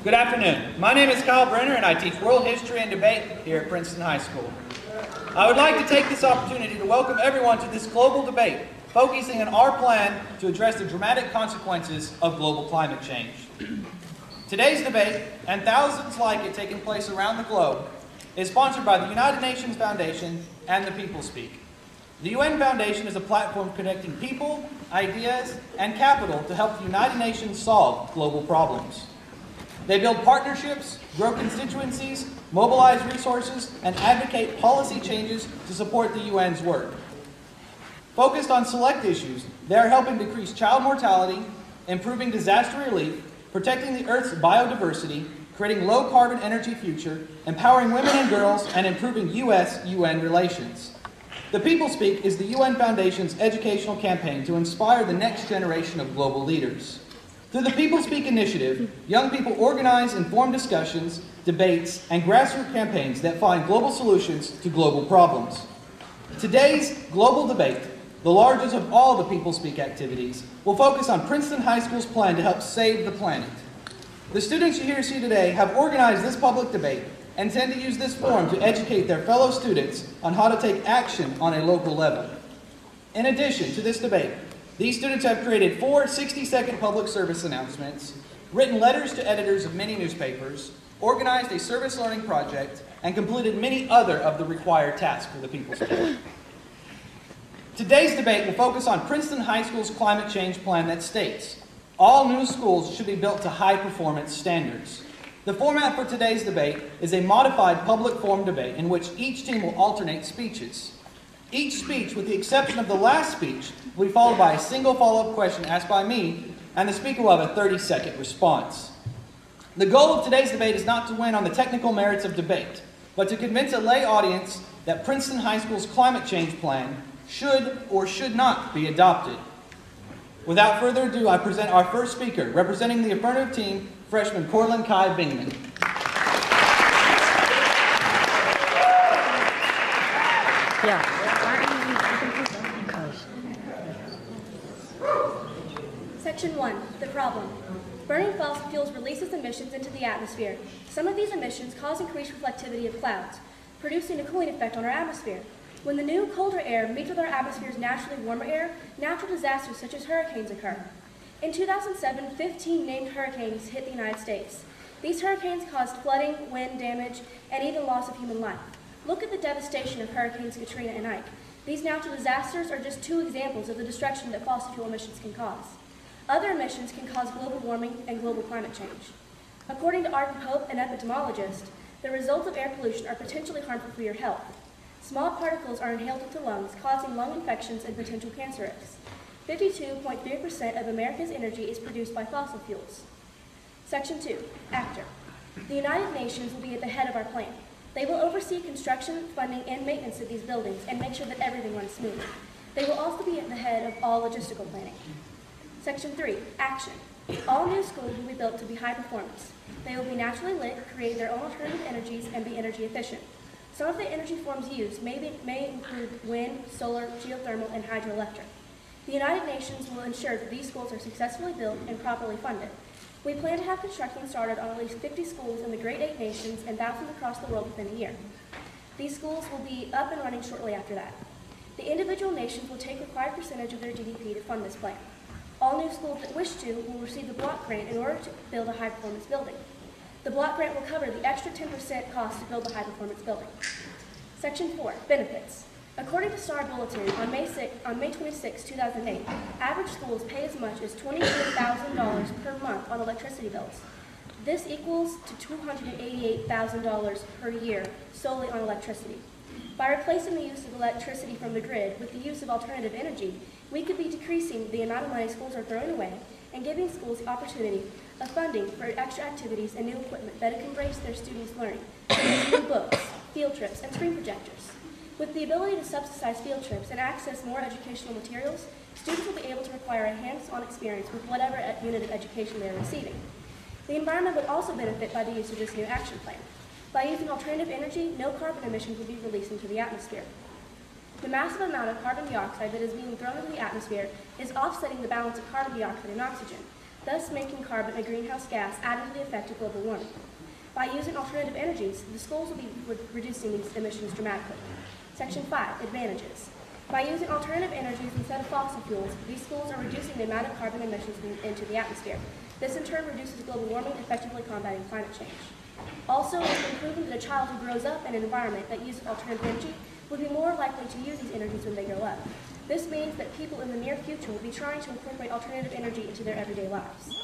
Good afternoon. My name is Kyle Brenner and I teach World History and Debate here at Princeton High School. I would like to take this opportunity to welcome everyone to this global debate, focusing on our plan to address the dramatic consequences of global climate change. Today's debate, and thousands like it taking place around the globe, is sponsored by the United Nations Foundation and the People Speak. The UN Foundation is a platform connecting people, ideas, and capital to help the United Nations solve global problems. They build partnerships, grow constituencies, mobilize resources, and advocate policy changes to support the UN's work. Focused on select issues, they are helping decrease child mortality, improving disaster relief, protecting the Earth's biodiversity, creating low-carbon energy future, empowering women and girls, and improving US-UN relations. The People Speak is the UN Foundation's educational campaign to inspire the next generation of global leaders. Through the People Speak initiative, young people organize informed discussions, debates, and grassroots campaigns that find global solutions to global problems. Today's global debate, the largest of all the People Speak activities, will focus on Princeton High School's plan to help save the planet. The students you here see today have organized this public debate and intend to use this forum to educate their fellow students on how to take action on a local level. In addition to this debate, these students have created 4 60-second public service announcements, written letters to editors of many newspapers, organized a service learning project, and completed many other of the required tasks for the People Speak. Today's debate will focus on Princeton High School's climate change plan that states, all new schools should be built to high-performance standards. The format for today's debate is a modified public forum debate in which each team will alternate speeches. Each speech, with the exception of the last speech, will be followed by a single follow-up question asked by me, and the speaker will have a 30-second response. The goal of today's debate is not to win on the technical merits of debate, but to convince a lay audience that Princeton High School's climate change plan should or should not be adopted. Without further ado, I present our first speaker, representing the affirmative team, freshman Cortland Kai Bingman. Yeah. Section 1, the problem. Burning fossil fuels releases emissions into the atmosphere. Some of these emissions cause increased reflectivity of clouds, producing a cooling effect on our atmosphere. When the new, colder air meets with our atmosphere's naturally warmer air, natural disasters such as hurricanes occur. In 2007, 15 named hurricanes hit the United States. These hurricanes caused flooding, wind damage, and even loss of human life. Look at the devastation of Hurricanes Katrina and Ike. These natural disasters are just 2 examples of the destruction that fossil fuel emissions can cause. Other emissions can cause global warming and global climate change. According to Arden Pope, an epidemiologist, the results of air pollution are potentially harmful for your health. Small particles are inhaled into lungs, causing lung infections and potential cancer risks. 52.3% of America's energy is produced by fossil fuels. Section 2, Actor. The United Nations will be at the head of our plan. They will oversee construction, funding, and maintenance of these buildings and make sure that everything runs smoothly. They will also be at the head of all logistical planning. Section 3, Action. All new schools will be built to be high performance. They will be naturally lit, create their own alternative energies, and be energy efficient. Some of the energy forms used may include wind, solar, geothermal, and hydroelectric. The United Nations will ensure that these schools are successfully built and properly funded. We plan to have construction started on at least 50 schools in the Great 8 nations and thousands across the world within a year. These schools will be up and running shortly after that. The individual nations will take a required percentage of their GDP to fund this plan. All new schools that wish to will receive the block grant in order to build a high-performance building. The block grant will cover the extra 10% cost to build the high-performance building. Section 4, Benefits. According to Star Bulletin, on May 26, 2008, average schools pay as much as $24,000 per month on electricity bills. This equals to $288,000 per year solely on electricity. By replacing the use of electricity from the grid with the use of alternative energy, we could be decreasing the amount of money schools are throwing away and giving schools the opportunity of funding for extra activities and new equipment that can embrace their students' learning, such as new books, field trips, and screen projectors. With the ability to subsidize field trips and access more educational materials, students will be able to acquire a hands-on experience with whatever unit of education they are receiving. The environment would also benefit by the use of this new action plan. By using alternative energy, no carbon emissions will be released into the atmosphere. The massive amount of carbon dioxide that is being thrown into the atmosphere is offsetting the balance of carbon dioxide and oxygen. thus making carbon a greenhouse gas adding to the effect of global warming. By using alternative energies, the schools will be reducing these emissions dramatically. Section 5, advantages. By using alternative energies instead of fossil fuels, these schools are reducing the amount of carbon emissions into the atmosphere. This in turn reduces global warming, effectively combating climate change. Also, it's been proven that a child who grows up in an environment that uses alternative energy will be more likely to use these energies when they grow up. This means that people in the near future will be trying to incorporate alternative energy into their everyday lives.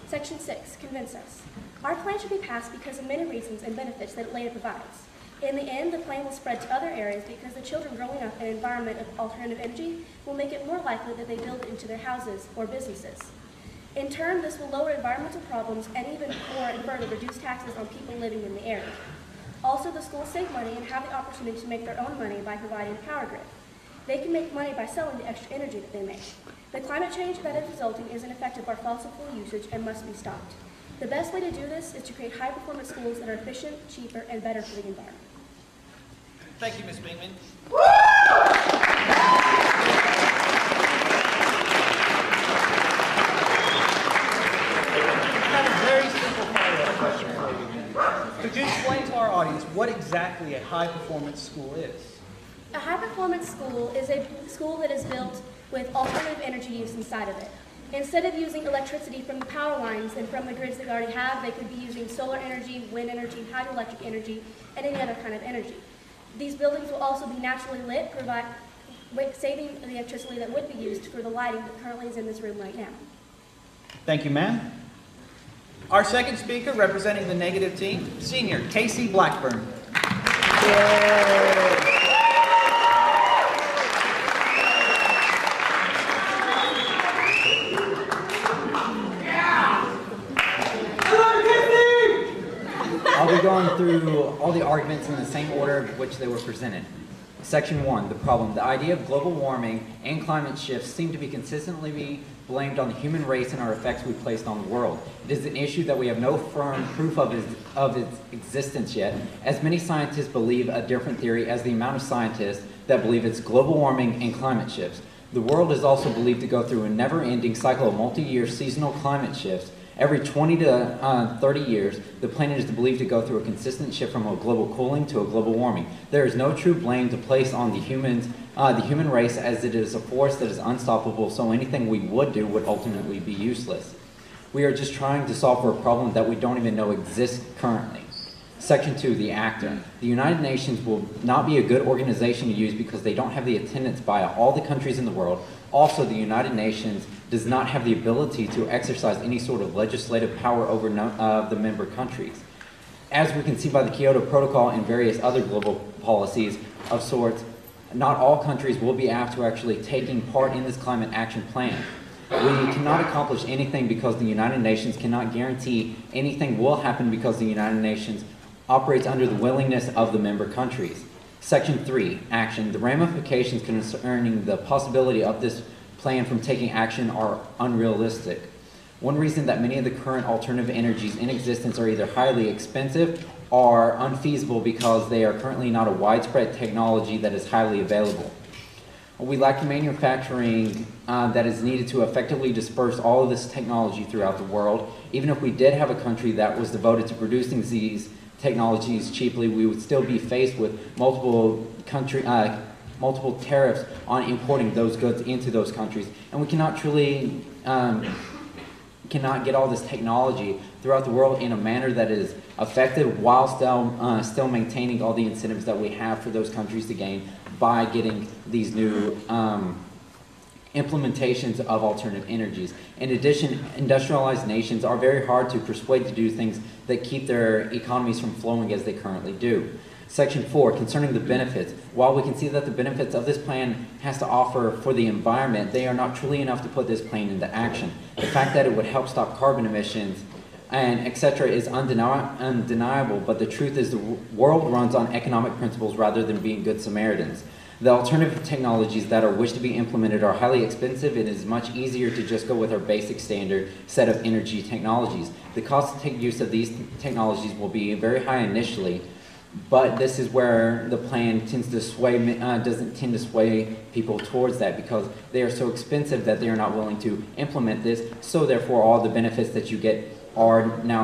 Section 6, convince us. Our plan should be passed because of many reasons and benefits that it later provides. In the end, the plan will spread to other areas because the children growing up in an environment of alternative energy will make it more likely that they build it into their houses or businesses. In turn, this will lower environmental problems and even more and further reduce taxes on people living in the area. Also, the schools save money and have the opportunity to make their own money by providing a power grid. They can make money by selling the extra energy that they make. The climate change that is resulting is an effect of our fossil fuel usage and must be stopped. The best way to do this is to create high-performance schools that are efficient, cheaper, and better for the environment. Thank you, Ms. Pinkman. I have a very simple follow-up question for you. Could you explain to our audience what exactly a high-performance school is? A high-performance school is a school that is built with alternative energy use inside of it. Instead of using electricity from the power lines and from the grids that we already have, they could be using solar energy, wind energy, hydroelectric energy, and any other kind of energy. These buildings will also be naturally lit, saving the electricity that would be used for the lighting that currently is in this room right now. Thank you, ma'am. Our second speaker, representing the negative team, Senior Casey Blackburn. Yay. I'll be going through all the arguments in the same order of which they were presented. Section 1, the problem. The idea of global warming and climate shifts seem to be consistently blamed on the human race and our effects we placed on the world. It is an issue that we have no firm proof of its existence yet, as many scientists believe a different theory as the amount of scientists that believe it's global warming and climate shifts. The world is also believed to go through a never-ending cycle of multi-year seasonal climate shifts. Every 20 to 30 years, the planet is believed to go through a consistent shift from a global cooling to a global warming. There is no true blame to place on the human race, as it is a force that is unstoppable, so anything we would do would ultimately be useless. We are just trying to solve for a problem that we don't even know exists currently. Section 2, the actor. The United Nations will not be a good organization to use because they don't have the attendance by all the countries in the world. Also, the United Nations does not have the ability to exercise any sort of legislative power over the member countries. As we can see by the Kyoto Protocol and various other global policies of sorts, not all countries will be apt to actually taking part in this climate action plan. We cannot accomplish anything because the United Nations cannot guarantee anything will happen because the United Nations operates under the willingness of the member countries. Section 3, action. The ramifications concerning the possibility of this plan from taking action are unrealistic. One reason that many of the current alternative energies in existence are either highly expensive or unfeasible because they are currently not a widespread technology that is highly available. We lack the manufacturing that is needed to effectively disperse all of this technology throughout the world. Even if we did have a country that was devoted to producing these technologies cheaply, we would still be faced with multiple tariffs on importing those goods into those countries, and we cannot truly cannot get all this technology throughout the world in a manner that is effective while still maintaining all the incentives that we have for those countries to gain by getting these new implementations of alternative energies. In addition, industrialized nations are very hard to persuade to do things that keep their economies from flowing as they currently do. Section 4, concerning the benefits. While we can see that the benefits of this plan has to offer for the environment, they are not truly enough to put this plan into action. The fact that it would help stop carbon emissions and etc. is undeniable, but the truth is the world runs on economic principles rather than being good Samaritans. The alternative technologies that are wished to be implemented are highly expensive. It is much easier to just go with our basic standard set of energy technologies. The cost to take use of these technologies will be very high initially, But this is where the plan tends to sway, doesn't tend to sway people towards that, because they are so expensive that they are not willing to implement this. So therefore, all the benefits that you get are now